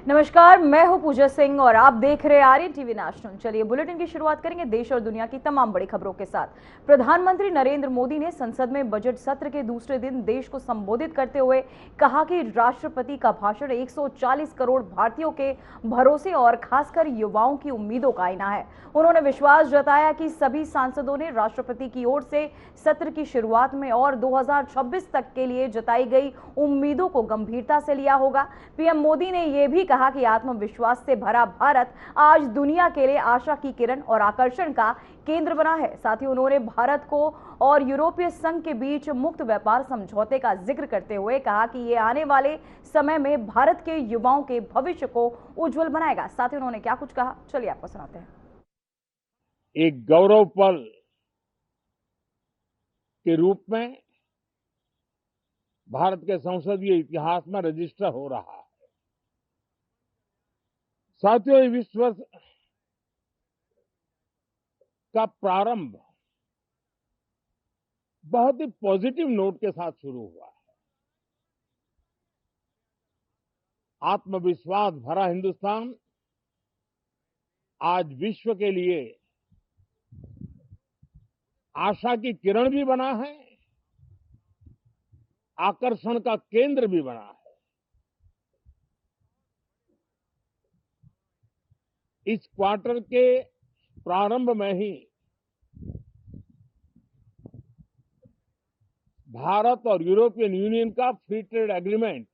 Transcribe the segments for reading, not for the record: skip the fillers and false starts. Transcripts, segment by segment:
नमस्कार, मैं हूं पूजा सिंह और आप देख रहे हैं आर्यन टीवी नेशनल। चलिए बुलेटिन की शुरुआत करेंगे देश और दुनिया की तमाम बड़ी खबरों के साथ। प्रधानमंत्री नरेंद्र मोदी ने संसद में बजट सत्र के दूसरे दिन देश को संबोधित करते हुए कहा कि राष्ट्रपति का भाषण 140 करोड़ भारतीयों के भरोसे और खासकर युवाओं की उम्मीदों का आईना है। उन्होंने विश्वास जताया कि सभी सांसदों ने राष्ट्रपति की ओर से सत्र की शुरुआत में और 2026 तक के लिए जताई गई उम्मीदों को गंभीरता से लिया होगा। पीएम मोदी ने यह भी कहा कि आत्मविश्वास से भरा भारत आज दुनिया के लिए आशा की किरण और आकर्षण का केंद्र बना है। साथ ही उन्होंने भारत को और यूरोपीय संघ के बीच मुक्त व्यापार समझौते का जिक्र करते हुए कहा कि ये आने वाले समय में भारत के युवाओं के भविष्य को उज्जवल बनाएगा। साथ ही उन्होंने क्या कुछ कहा, चलिए आपको सुनाते हैं। एक गौरव पल के रूप में भारत के संसदीय इतिहास में रजिस्टर हो रहा है। साथियों, इस विश्व का प्रारंभ बहुत ही पॉजिटिव नोट के साथ शुरू हुआ है। आत्मविश्वास भरा हिंदुस्तान आज विश्व के लिए आशा की किरण भी बना है, आकर्षण का केंद्र भी बना है। इस क्वार्टर के प्रारंभ में ही भारत और यूरोपियन यूनियन का फ्री ट्रेड एग्रीमेंट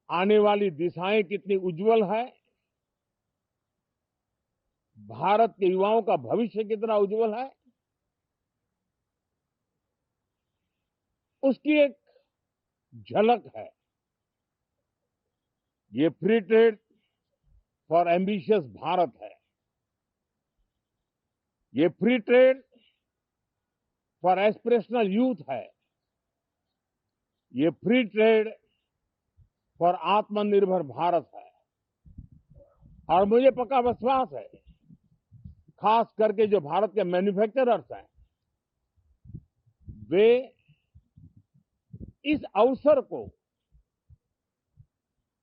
आने वाली दिशाएं कितनी उज्जवल है, भारत के युवाओं का भविष्य कितना उज्जवल है, उसकी एक झलक है। ये free trade for ambitious Bharat है। ये free trade for aspirational youth है। ये फ्री ट्रेड फॉर आत्मनिर्भर भारत है। और मुझे पक्का विश्वास है, खास करके जो भारत के मैन्युफैक्चरर्स हैं, वे इस अवसर को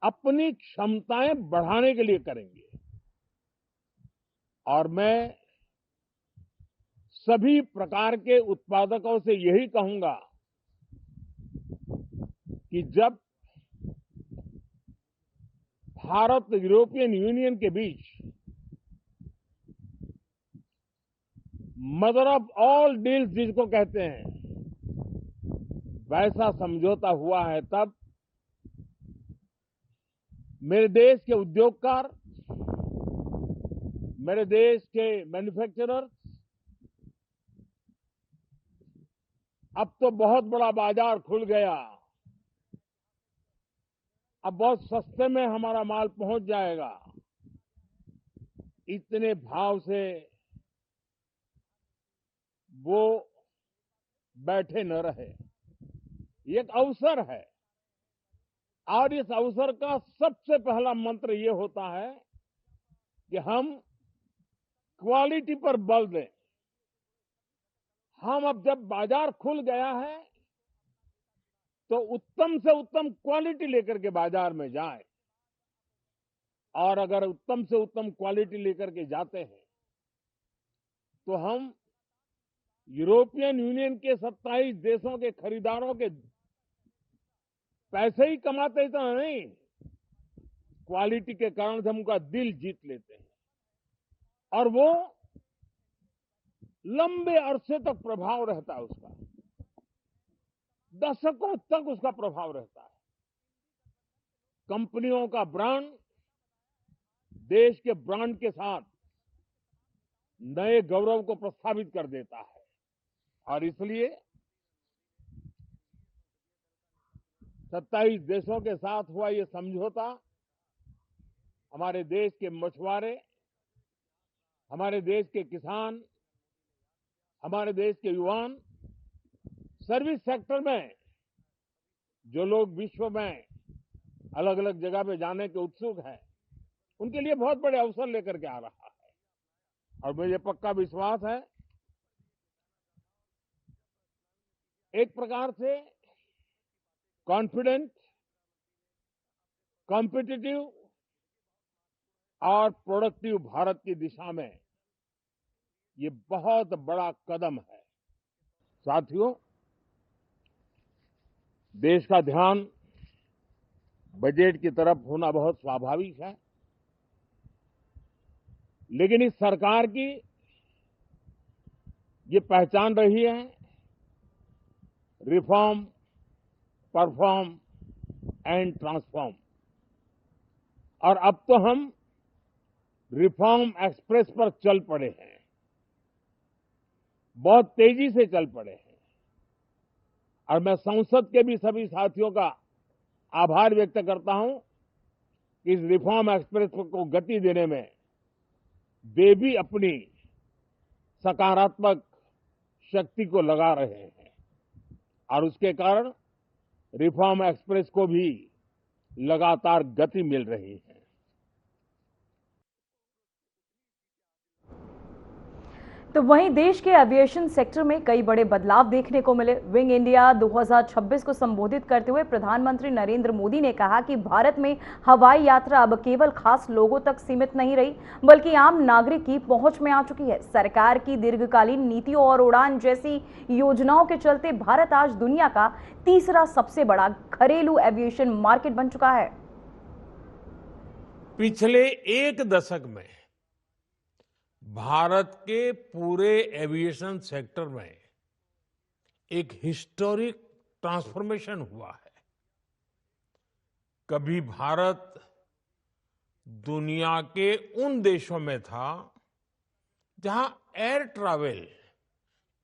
अपनी क्षमताएं बढ़ाने के लिए करेंगे। और मैं सभी प्रकार के उत्पादकों से यही कहूंगा कि जब भारत यूरोपियन यूनियन के बीच मदर ऑफ ऑल डील्स जिसको कहते हैं, वैसा समझौता हुआ है, तब मेरे देश के उद्योगकार, मेरे देश के मैन्युफैक्चरर्स अब तो बहुत बड़ा बाजार खुल गया, अब बहुत सस्ते में हमारा माल पहुंच जाएगा, इतने भाव से वो बैठे न रहे। ये एक अवसर है और इस अवसर का सबसे पहला मंत्र ये होता है कि हम क्वालिटी पर बल दें। हम अब जब बाजार खुल गया है तो उत्तम से उत्तम क्वालिटी लेकर के बाजार में जाए, और अगर उत्तम से उत्तम क्वालिटी लेकर के जाते हैं तो हम यूरोपियन यूनियन के 27 देशों के खरीदारों के पैसे ही कमाते इतना नहीं, क्वालिटी के कारण से हम उनका दिल जीत लेते हैं और वो लंबे अरसे तक प्रभाव रहता है, उसका दशकों तक उसका प्रभाव रहता है। कंपनियों का ब्रांड देश के ब्रांड के साथ नए गौरव को प्रस्थापित कर देता है। और इसलिए 27 देशों के साथ हुआ ये समझौता हमारे देश के मछुआरे, हमारे देश के किसान, हमारे देश के युवान, सर्विस सेक्टर में जो लोग विश्व में अलग अलग जगह पे जाने के उत्सुक हैं, उनके लिए बहुत बड़े अवसर लेकर के आ रहा है। और मुझे पक्का विश्वास है, एक प्रकार से कॉन्फिडेंट, कॉम्पिटिटिव और प्रोडक्टिव भारत की दिशा में ये बहुत बड़ा कदम है। साथियों, देश का ध्यान बजट की तरफ होना बहुत स्वाभाविक है, लेकिन इस सरकार की ये पहचान रही है रिफॉर्म, परफॉर्म एंड ट्रांसफॉर्म। और अब तो हम रिफॉर्म एक्सप्रेस पर चल पड़े हैं, बहुत तेजी से चल पड़े हैं। और मैं संसद के भी सभी साथियों का आभार व्यक्त करता हूं कि इस रिफॉर्म एक्सप्रेस को गति देने में वे भी अपनी सकारात्मक शक्ति को लगा रहे हैं और उसके कारण रिफॉर्म एक्सप्रेस को भी लगातार गति मिल रही है। तो वहीं देश के एविएशन सेक्टर में कई बड़े बदलाव देखने को मिले। विंग इंडिया 2026 को संबोधित करते हुए प्रधानमंत्री नरेंद्र मोदी ने कहा कि भारत में हवाई यात्रा अब केवल खास लोगों तक सीमित नहीं रही, बल्कि आम नागरिक की पहुंच में आ चुकी है। सरकार की दीर्घकालीन नीतियों और उड़ान जैसी योजनाओं के चलते भारत आज दुनिया का तीसरा सबसे बड़ा घरेलू एविएशन मार्केट बन चुका है। पिछले एक दशक में भारत के पूरे एविएशन सेक्टर में एक हिस्टोरिक ट्रांसफॉर्मेशन हुआ है। कभी भारत दुनिया के उन देशों में था जहां एयर ट्रैवल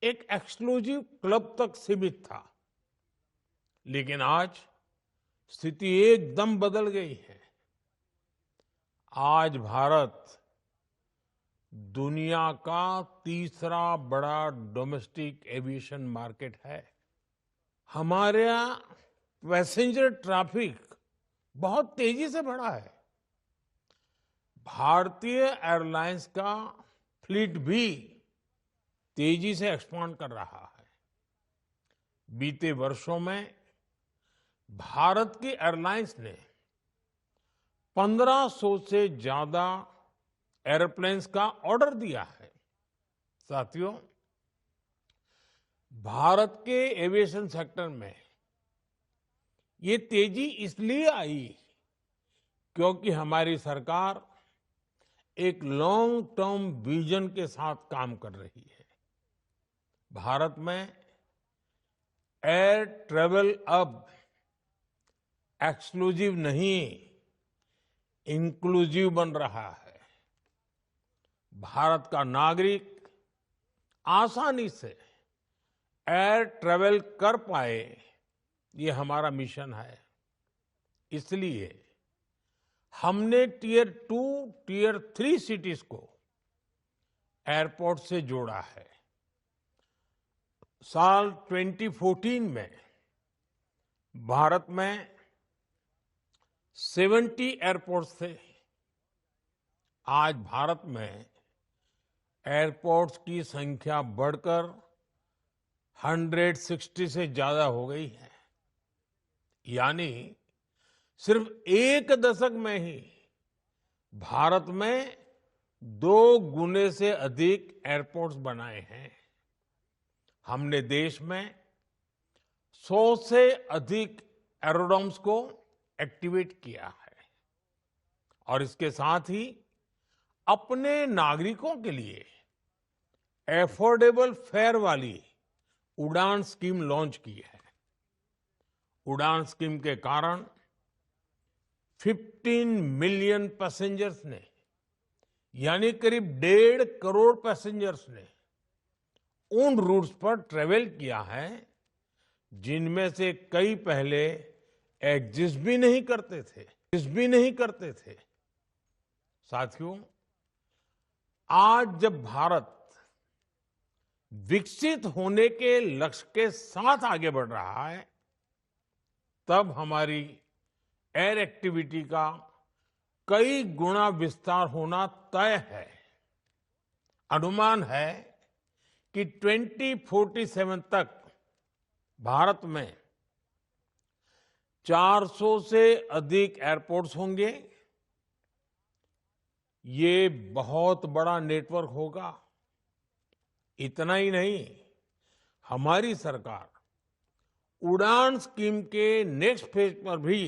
एक एक्सक्लूसिव क्लब तक सीमित था, लेकिन आज स्थिति एकदम बदल गई है। आज भारत दुनिया का तीसरा बड़ा डोमेस्टिक एविएशन मार्केट है। हमारे यहाँ पैसेंजर ट्रैफिक बहुत तेजी से बढ़ा है। भारतीय एयरलाइंस का फ्लीट भी तेजी से एक्सपांड कर रहा है। बीते वर्षों में भारत की एयरलाइंस ने 1500 से ज्यादा एयरप्लेन्स का ऑर्डर दिया है। साथियों, भारत के एविएशन सेक्टर में ये तेजी इसलिए आई क्योंकि हमारी सरकार एक लॉन्ग टर्म विजन के साथ काम कर रही है। भारत में एयर ट्रैवल अब एक्सक्लूसिव नहीं, इंक्लूसिव बन रहा है। भारत का नागरिक आसानी से एयर ट्रैवल कर पाए, ये हमारा मिशन है। इसलिए हमने टियर 2, टियर 3 सिटीज को एयरपोर्ट से जोड़ा है। साल 2014 में भारत में 70 एयरपोर्ट्स थे। आज भारत में एयरपोर्ट्स की संख्या बढ़कर 160 से ज्यादा हो गई है। यानी सिर्फ एक दशक में ही भारत में 2 गुने से अधिक एयरपोर्ट्स बनाए हैं। हमने देश में 100 से अधिक एरोड्रोम्स को एक्टिवेट किया है और इसके साथ ही अपने नागरिकों के लिए एफोर्डेबल फेयर वाली उड़ान स्कीम लॉन्च की है। उड़ान स्कीम के कारण 15 मिलियन पैसेंजर्स ने, यानी करीब 1.5 करोड़ पैसेंजर्स ने उन रूट्स पर ट्रेवल किया है जिनमें से कई पहले एग्जिस्ट भी नहीं करते थे। साथियों, आज जब भारत विकसित होने के लक्ष्य के साथ आगे बढ़ रहा है, तब हमारी एयर एक्टिविटी का कई गुना विस्तार होना तय है। अनुमान है कि 2047 तक भारत में 400 से अधिक एयरपोर्ट्स होंगे। ये बहुत बड़ा नेटवर्क होगा। इतना ही नहीं, हमारी सरकार उड़ान स्कीम के नेक्स्ट फेज पर भी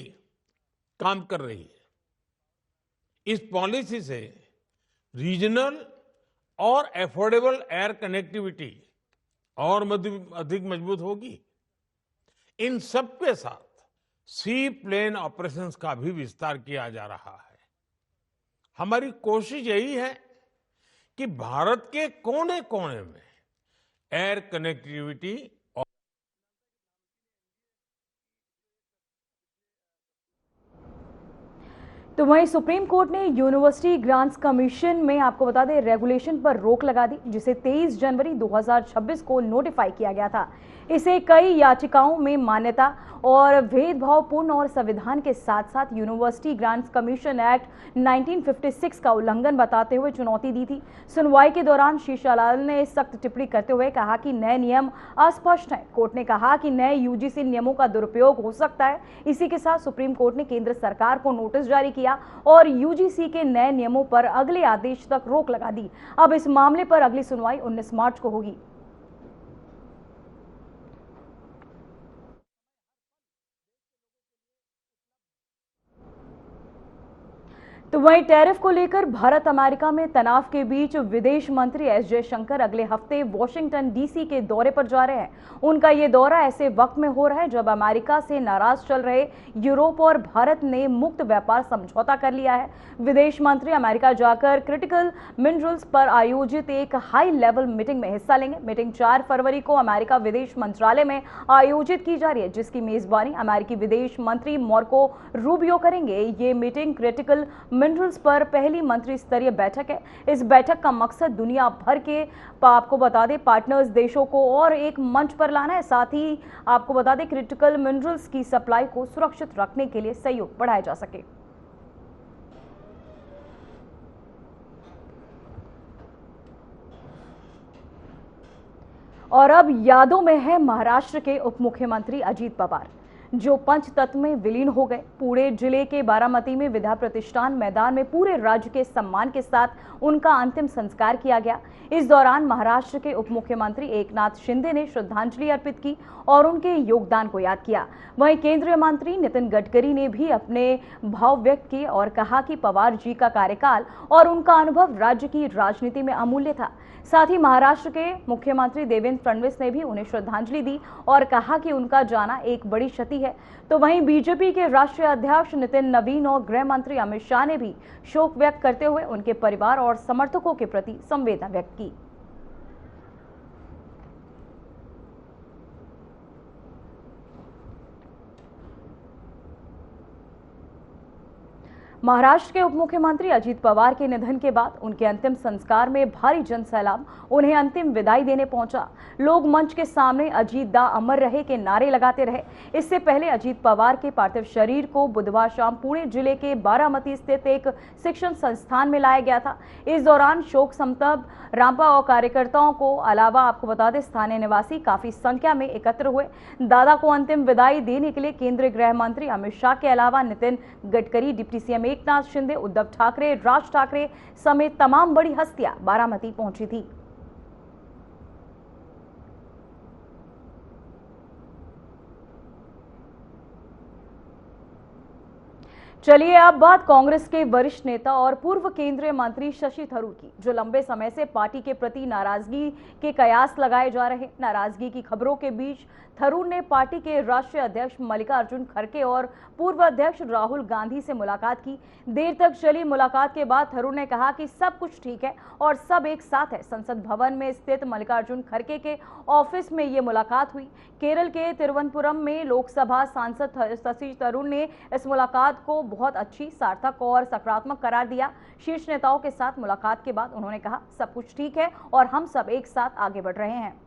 काम कर रही है। इस पॉलिसी से रीजनल और अफोर्डेबल एयर कनेक्टिविटी और अधिक मजबूत होगी। इन सब के साथ सी प्लेन ऑपरेशंस का भी विस्तार किया जा रहा है। हमारी कोशिश यही है कि भारत के कोने कोने में एयर कनेक्टिविटी। तो वहीं सुप्रीम कोर्ट ने यूनिवर्सिटी ग्रांट्स कमीशन में आपको बता दें रेगुलेशन पर रोक लगा दी, जिसे 23 जनवरी 2026 को नोटिफाई किया गया था। इसे कई याचिकाओं में मान्यता और भेदभावपूर्ण और संविधान के साथ साथ यूनिवर्सिटी ग्रांट्स कमीशन एक्ट 1956 का उल्लंघन बताते हुए चुनौती दी थी। सुनवाई के दौरान शीर्ष अदालत ने सख्त टिप्पणी करते हुए कहा कि नए नियम अस्पष्ट हैं। कोर्ट ने कहा कि नए यूजीसी नियमों का दुरुपयोग हो सकता है। इसी के साथ सुप्रीम कोर्ट ने केंद्र सरकार को नोटिस जारी किया और यूजीसी के नए नियमों पर अगले आदेश तक रोक लगा दी। अब इस मामले पर अगली सुनवाई 19 मार्च को होगी। तो वहीं टैरिफ को लेकर भारत अमेरिका में तनाव के बीच विदेश मंत्री एस जयशंकर अगले हफ्ते वॉशिंगटन डीसी के दौरे पर जा रहे हैं। उनका ये दौरा ऐसे वक्त में हो रहा है जब अमेरिका से नाराज चल रहे यूरोप और भारत ने मुक्त व्यापार समझौता कर लिया है। विदेश मंत्री अमेरिका जाकर क्रिटिकल मिनरल्स पर आयोजित एक हाई लेवल मीटिंग में हिस्सा लेंगे। मीटिंग 4 फरवरी को अमेरिका विदेश मंत्रालय में आयोजित की जा रही है, जिसकी मेजबानी अमेरिकी विदेश मंत्री मार्को रूबियो करेंगे। ये मीटिंग क्रिटिकल मिनरल्स पर पहली मंत्री स्तरीय बैठक है। इस बैठक का मकसद दुनिया भर के आपको बता दें पार्टनर्स देशों को और एक मंच पर लाना है। साथ ही आपको बता दें क्रिटिकल मिनरल्स की सप्लाई को सुरक्षित रखने के लिए सहयोग बढ़ाया जा सके। और अब यादों में है महाराष्ट्र के उप मुख्यमंत्री अजीत पवार, जो पंचतत्व में विलीन हो गए। पुणे जिले के बारामती में विद्या प्रतिष्ठान मैदान में पूरे राज्य के सम्मान के साथ उनका अंतिम संस्कार किया गया। इस दौरान महाराष्ट्र के उप मुख्यमंत्री एकनाथ शिंदे ने श्रद्धांजलि अर्पित की और उनके योगदान को याद किया। वहीं केंद्रीय मंत्री नितिन गडकरी ने भी अपने भाव व्यक्त किए और कहा कि पवार जी का कार्यकाल और उनका अनुभव राज्य की राजनीति में अमूल्य था। साथ ही महाराष्ट्र के मुख्यमंत्री देवेंद्र फडणवीस ने भी उन्हें श्रद्धांजलि दी और कहा कि उनका जाना एक बड़ी क्षति है। तो वहीं बीजेपी के राष्ट्रीय अध्यक्ष नितिन नवीन और गृह मंत्री अमित शाह ने भी शोक व्यक्त करते हुए उनके परिवार और समर्थकों के प्रति संवेदना व्यक्त की। महाराष्ट्र के उप मुख्यमंत्री अजीत पवार के निधन के बाद उनके अंतिम संस्कार में भारी जनसैलाब उन्हें अंतिम विदाई देने पहुंचा। लोग मंच के सामने अजीत दा अमर रहे के नारे लगाते रहे। इससे पहले अजीत पवार के पार्थिव शरीर को बुधवार शाम पुणे जिले के बारामती स्थित एक शिक्षण संस्थान में लाया गया था। इस दौरान शोक संतप्त रामपा और कार्यकर्ताओं को अलावा आपको बता दें स्थानीय निवासी काफी संख्या में एकत्र हुए। दादा को अंतिम विदाई देने के लिए केंद्रीय गृह मंत्री अमित शाह के अलावा नितिन गडकरी, डिप्टी सीएम एकनाथ शिंदे, उद्धव ठाकरे, राज ठाकरे समेत तमाम बड़ी हस्तियां बारामती पहुंची थी। चलिए अब बात कांग्रेस के वरिष्ठ नेता और पूर्व केंद्रीय मंत्री शशि थरूर की, जो लंबे समय से पार्टी के प्रति नाराजगी के कयास लगाए जा रहे। नाराजगी की खबरों के बीच थरूर ने पार्टी के राष्ट्रीय अध्यक्ष मल्लिकार्जुन खड़गे और पूर्व अध्यक्ष राहुल गांधी से मुलाकात की। देर तक चली मुलाकात के बाद थरूर ने कहा कि सब कुछ ठीक है और सब एक साथ है। संसद भवन में स्थित मल्लिकार्जुन खड़गे के ऑफिस में ये मुलाकात हुई। केरल के तिरुवनंतपुरम में लोकसभा सांसद शशि थरूर ने इस मुलाकात को बहुत अच्छी, सार्थक और सकारात्मक करार दिया। शीर्ष नेताओं के साथ मुलाकात के बाद उन्होंने कहा सब कुछ ठीक है और हम सब एक साथ आगे बढ़ रहे हैं।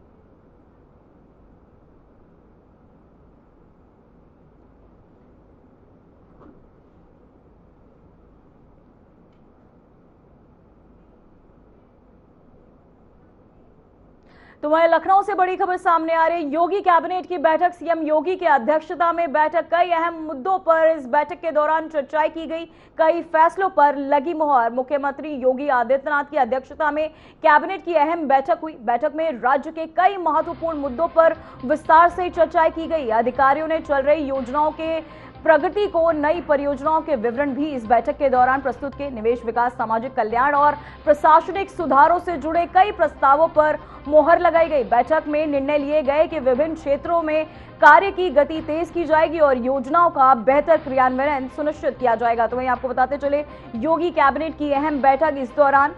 तो वहीं लखनऊ से बड़ी खबर सामने आ रही है। योगी कैबिनेट की बैठक, सीएम योगी की अध्यक्षता में बैठक, कई अहम मुद्दों पर इस बैठक के दौरान चर्चा की गई, कई फैसलों पर लगी मुहर। मुख्यमंत्री योगी आदित्यनाथ की अध्यक्षता में कैबिनेट की अहम बैठक हुई। बैठक में राज्य के कई महत्वपूर्ण मुद्दों पर विस्तार से चर्चा की गई। अधिकारियों ने चल रही योजनाओं के प्रगति को, नई परियोजनाओं के विवरण भी इस बैठक के दौरान प्रस्तुत किए। निवेश, विकास, सामाजिक कल्याण और प्रशासनिक सुधारों से जुड़े कई प्रस्तावों पर मोहर लगाई गई। बैठक में निर्णय लिए गए कि विभिन्न क्षेत्रों में कार्य की गति तेज की जाएगी और योजनाओं का बेहतर क्रियान्वयन सुनिश्चित किया जाएगा। तो वहीं आपको बताते चले, योगी कैबिनेट की अहम बैठक, इस दौरान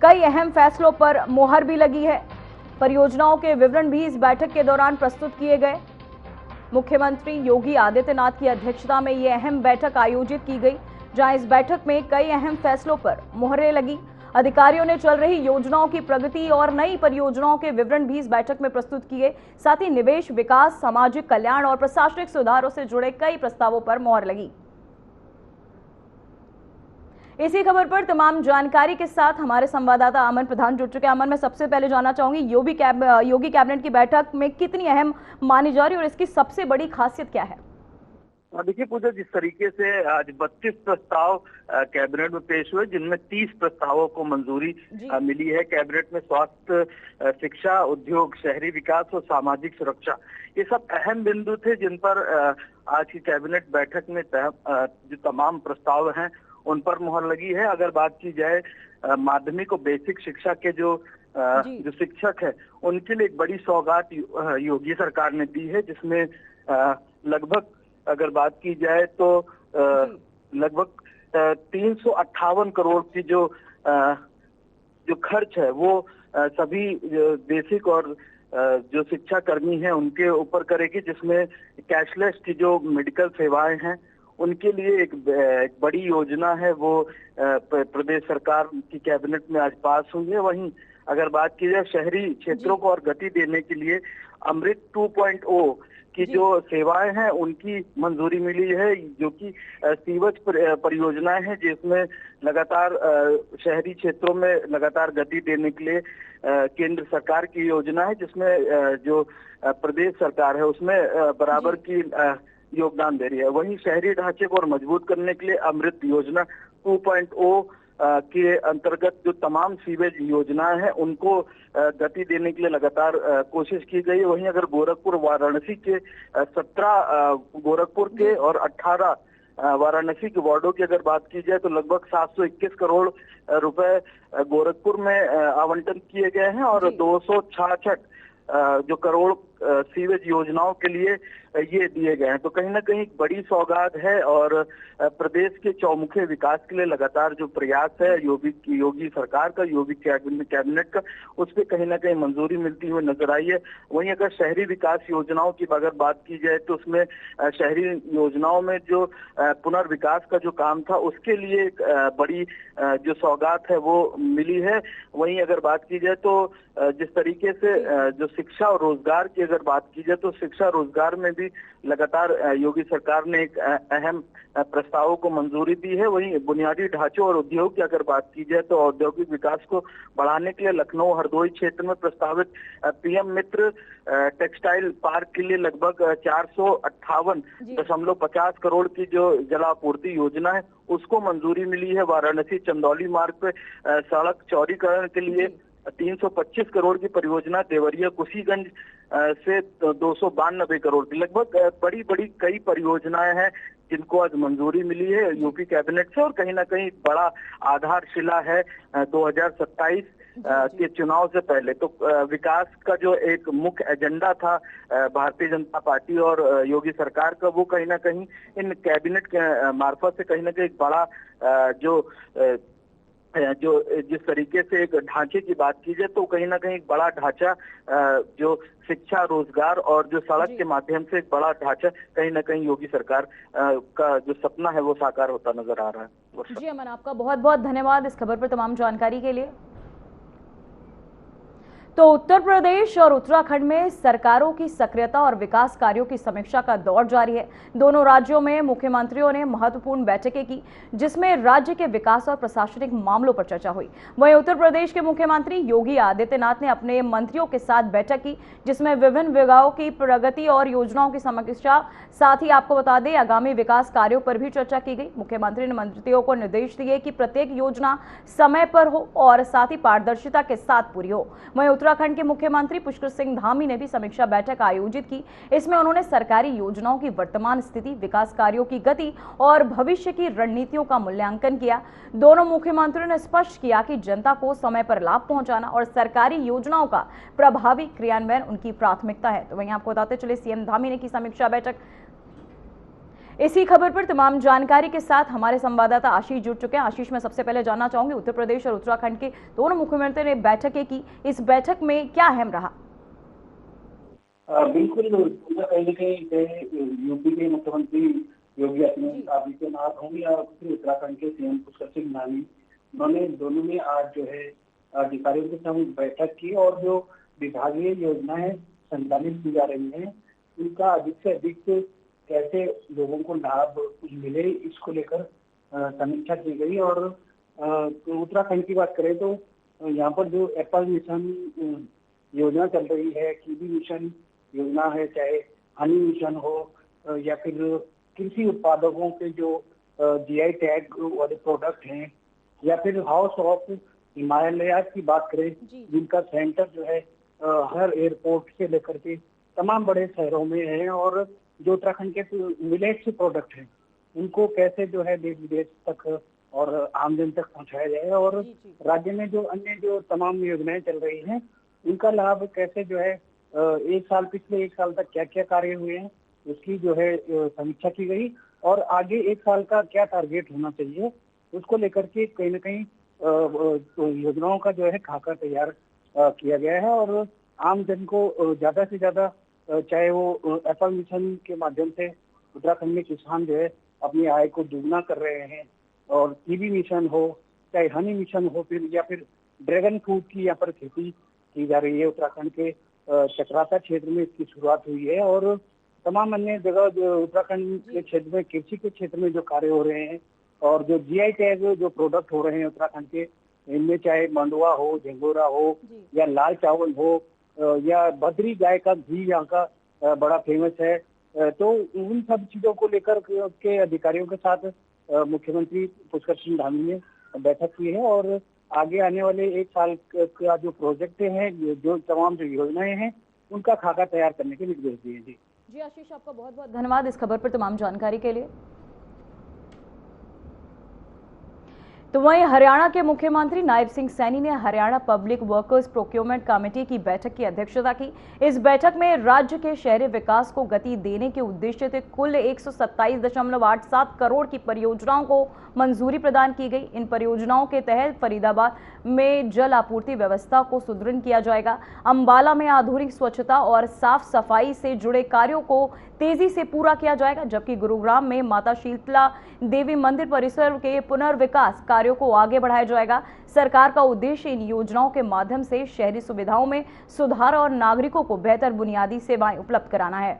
कई अहम फैसलों पर मोहर भी लगी है। परियोजनाओं के विवरण भी इस बैठक के दौरान प्रस्तुत किए गए। मुख्यमंत्री योगी आदित्यनाथ की अध्यक्षता में यह अहम बैठक आयोजित की गई, जहां इस बैठक में कई अहम फैसलों पर मुहरें लगी। अधिकारियों ने चल रही योजनाओं की प्रगति और नई परियोजनाओं के विवरण भी इस बैठक में प्रस्तुत किए। साथ ही निवेश, विकास, सामाजिक कल्याण और प्रशासनिक सुधारों से जुड़े कई प्रस्तावों पर मोहर लगी। इसी खबर पर तमाम जानकारी के साथ हमारे संवाददाता अमन प्रधान जुड़ चुके हैं। अमन, मैं सबसे पहले जानना चाहूंगी, योगी कैबिनेट की बैठक में कितनी अहम मानी जा रही है और इसकी सबसे बड़ी खासियत क्या है? देखिए पूजा, जिस तरीके से आज 32 प्रस्ताव कैबिनेट में पेश हुए, जिनमें 30 प्रस्तावों को मंजूरी मिली है। कैबिनेट में स्वास्थ्य, शिक्षा, उद्योग, शहरी विकास और सामाजिक सुरक्षा, ये सब अहम बिंदु थे जिन पर आज की कैबिनेट बैठक में जो तमाम प्रस्ताव हैं उन पर मोहर लगी है। अगर बात की जाए माध्यमिक और बेसिक शिक्षा के जो शिक्षक है, उनके लिए एक बड़ी सौगात योगी सरकार ने दी है, जिसमें लगभग अगर बात की जाए तो लगभग 358 करोड़ की जो खर्च है वो सभी बेसिक और जो शिक्षा कर्मी हैं उनके ऊपर करेगी, जिसमें कैशलेस की जो मेडिकल सेवाएं हैं उनके लिए एक बड़ी योजना है, वो प्रदेश सरकार की कैबिनेट में आज पास हुई है। वहीं अगर बात की जाए शहरी क्षेत्रों को और गति देने के लिए अमृत 2.0 की जो सेवाएं हैं उनकी मंजूरी मिली है, जो कि सीवेज परियोजनाएं हैं, जिसमें लगातार शहरी क्षेत्रों में लगातार गति देने के लिए केंद्र सरकार की योजना है, जिसमें जो प्रदेश सरकार है उसमें बराबर की योगदान दे रही है। वहीं शहरी ढांचे को और मजबूत करने के लिए अमृत योजना 2.0 के अंतर्गत जो तमाम सीवेज योजनाएं हैं उनको गति देने के लिए लगातार कोशिश की गई है। वहीं अगर गोरखपुर, वाराणसी के 17 गोरखपुर के और 18 वाराणसी के वार्डों की अगर बात की जाए तो लगभग 721 करोड़ रुपए गोरखपुर में आवंटन किए गए हैं और 266 जो करोड़ सीवेज योजनाओं के लिए ये दिए गए हैं। तो कहीं ना कहीं बड़ी सौगात है और प्रदेश के चौमुखी विकास के लिए लगातार जो प्रयास है योगी सरकार का, योगी कैबिनेट का, उस पर कहीं ना कहीं मंजूरी मिलती हुई नजर आई है। वहीं अगर शहरी विकास योजनाओं की अगर बात की जाए तो उसमें शहरी योजनाओं में जो पुनर्विकास का जो काम था उसके लिए एक बड़ी जो सौगात है वो मिली है। वहीं अगर बात की जाए तो जिस तरीके से जो शिक्षा और रोजगार की अगर बात की जाए तो शिक्षा रोजगार में भी लगातार योगी सरकार ने एक अहम प्रस्तावों को मंजूरी दी है। वहीं बुनियादी ढांचों और उद्योग की अगर बात की जाए तो औद्योगिक विकास को बढ़ाने के लिए लखनऊ हरदोई क्षेत्र में प्रस्तावित पीएम मित्र टेक्सटाइल पार्क के लिए लगभग 458.50 करोड़ की जो जलापूर्ति योजना है उसको मंजूरी मिली है। वाराणसी चंदौली मार्ग पे सड़क चौड़ीकरण के लिए 325 करोड़ की परियोजना, देवरिया कुशीगंज से 292 करोड़ की, लगभग बड़ी कई परियोजनाएं हैं जिनको आज मंजूरी मिली है यूपी कैबिनेट से और कहीं ना कहीं बड़ा आधारशिला है 2027 के चुनाव से पहले। तो विकास का जो एक मुख्य एजेंडा था भारतीय जनता पार्टी और योगी सरकार का, वो कहीं ना कहीं इन कैबिनेट के मार्फत से कहीं ना कहीं बड़ा जो जिस तरीके से एक ढांचे की बात की जाए तो कहीं ना कहीं एक बड़ा ढांचा जो शिक्षा, रोजगार और जो सड़क के माध्यम से एक बड़ा ढांचा कहीं ना कहीं योगी सरकार का जो सपना है वो साकार होता नजर आ रहा है। जी अमन, आपका बहुत बहुत धन्यवाद इस खबर पर तमाम जानकारी के लिए। तो उत्तर प्रदेश और उत्तराखंड में सरकारों की सक्रियता और विकास कार्यों की समीक्षा का दौर जारी है। दोनों राज्यों में मुख्यमंत्रियों ने महत्वपूर्ण बैठकें की, जिसमें राज्य के विकास और प्रशासनिक मामलों पर चर्चा हुई। वहीं उत्तर प्रदेश के मुख्यमंत्री योगी आदित्यनाथ ने अपने मंत्रियों के साथ बैठक की, जिसमें विभिन्न विभागों की प्रगति और योजनाओं की समीक्षा, साथ ही आपको बता दें आगामी विकास कार्यों पर भी चर्चा की गई। मुख्यमंत्री ने मंत्रियों को निर्देश दिए कि प्रत्येक योजना समय पर हो और साथ ही पारदर्शिता के साथ पूरी हो। वहीं उत्तराखंड के मुख्यमंत्री पुष्कर सिंह धामी ने भी समीक्षा बैठक आयोजित की। इसमें उन्होंने सरकारी योजनाओं की वर्तमान स्थिति, विकास कार्यों की गति और भविष्य की रणनीतियों का मूल्यांकन किया। दोनों मुख्यमंत्रियों ने स्पष्ट किया कि जनता को समय पर लाभ पहुंचाना और सरकारी योजनाओं का प्रभावी क्रियान्वयन उनकी प्राथमिकता है। तो वहीं आपको बताते चले, सीएम धामी ने की समीक्षा बैठक। इसी खबर पर तमाम जानकारी के साथ हमारे संवाददाता आशीष जुड़ चुके हैं। आशीष, मैं सबसे पहले जानना चाहूंगी, उत्तर प्रदेश और उत्तराखंड के दोनों मुख्यमंत्रियों ने बैठकें की, इस बैठक में क्या अहम रहा? बिल्कुल, कहीं न कहीं यूपी के मुख्यमंत्री योगी आदित्यनाथ होंगे या फिर उत्तराखंड के सीएम पुष्कर सिंह धामी, उन्होंने दोनों ने आज जो है अधिकारियों के साथ बैठक की और जो विभागीय योजनाएं संचालित की जा रही हैं उनका अधिक से अधिक कैसे लोगों को लाभ मिले, इसको लेकर समीक्षा की गई। और उत्तराखंड की बात करें तो यहाँ पर जो एप्पल मिशन योजना चल रही है, कीवी मिशन योजना है, चाहे हनी मिशन हो या फिर कृषि उत्पादकों के जो जीआई टैग वाले प्रोडक्ट हैं, या फिर हाउस ऑफ हिमालय की बात करें, जिनका सेंटर जो है हर एयरपोर्ट से लेकर के तमाम बड़े शहरों में है, और जो उत्तराखंड के मिलेट्स प्रोडक्ट हैं उनको कैसे जो है देश विदेश तक और आम जन तक पहुंचाया जाए, और राज्य में जो अन्य जो तमाम योजनाएं चल रही हैं उनका लाभ कैसे जो है पिछले एक साल तक क्या क्या कार्य हुए हैं उसकी जो है समीक्षा की गई, और आगे एक साल का क्या टारगेट होना चाहिए उसको लेकर के कहीं न कहीं योजनाओं का जो है खाका तैयार किया गया है। और आम जन को ज्यादा से ज्यादा, चाहे वो एप्पल मिशन के माध्यम से उत्तराखंड में किसान जो है अपनी आय को दुगना कर रहे हैं, और कीवी मिशन हो, चाहे हनी मिशन हो, फिर या फिर ड्रैगन फ्रूट की यहाँ पर खेती की जा रही है। उत्तराखंड के चक्राता क्षेत्र में इसकी शुरुआत हुई है, और तमाम अन्य जगह जो उत्तराखंड के क्षेत्र में कृषि के क्षेत्र में जो कार्य हो रहे हैं, और जो जीआई टैग जो प्रोडक्ट हो रहे हैं उत्तराखंड के, इनमें चाहे मंडुआ हो, झंगोरा हो, या लाल चावल हो, या बद्री गाय का घी यहाँ का बड़ा फेमस है। तो उन सब चीजों को लेकर के अधिकारियों के साथ मुख्यमंत्री पुष्कर सिंह धामी ने बैठक की है, और आगे आने वाले एक साल का जो प्रोजेक्ट हैं, जो तमाम जो योजनाएं हैं, उनका खाका तैयार करने के निर्देश दिए। जी आशीष, आपका बहुत बहुत धन्यवाद इस खबर पर तमाम जानकारी के लिए। तो वहीं हरियाणा के मुख्यमंत्री नायब सिंह सैनी ने Haryana public workers procurement committee की बैठक की अध्यक्षता की। इस बैठक में राज्य के शहरी विकास को गति देने के उद्देश्य से कुल 127.87 करोड़ की परियोजनाओं को मंजूरी प्रदान की गई। इन परियोजनाओं के तहत फरीदाबाद में जल आपूर्ति व्यवस्था को सुदृढ़ किया जाएगा, अंबाला में आधुनिक स्वच्छता और साफ सफाई से जुड़े कार्यों को तेजी से पूरा किया जाएगा, जबकि गुरुग्राम में माता शीतला देवी मंदिर परिसर के पुनर्विकास कार्यों को आगे बढ़ाया जाएगा। सरकार का उद्देश्य इन योजनाओं के माध्यम से शहरी सुविधाओं में सुधार और नागरिकों को बेहतर बुनियादी सेवाएं उपलब्ध कराना है।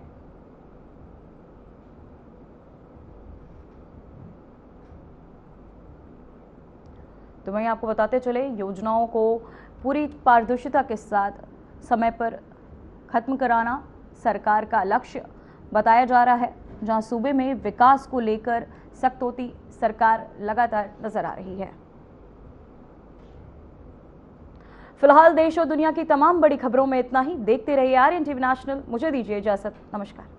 तो वहीं आपको बताते चले, योजनाओं को पूरी पारदर्शिता के साथ समय पर खत्म कराना सरकार का लक्ष्य बताया जा रहा है, जहां सूबे में विकास को लेकर सख्त होती सरकार लगातार नजर आ रही है। फिलहाल देश और दुनिया की तमाम बड़ी खबरों में इतना ही। देखते रहिए आर्यन टीवी नेशनल। मुझे दीजिए इजाजत। नमस्कार।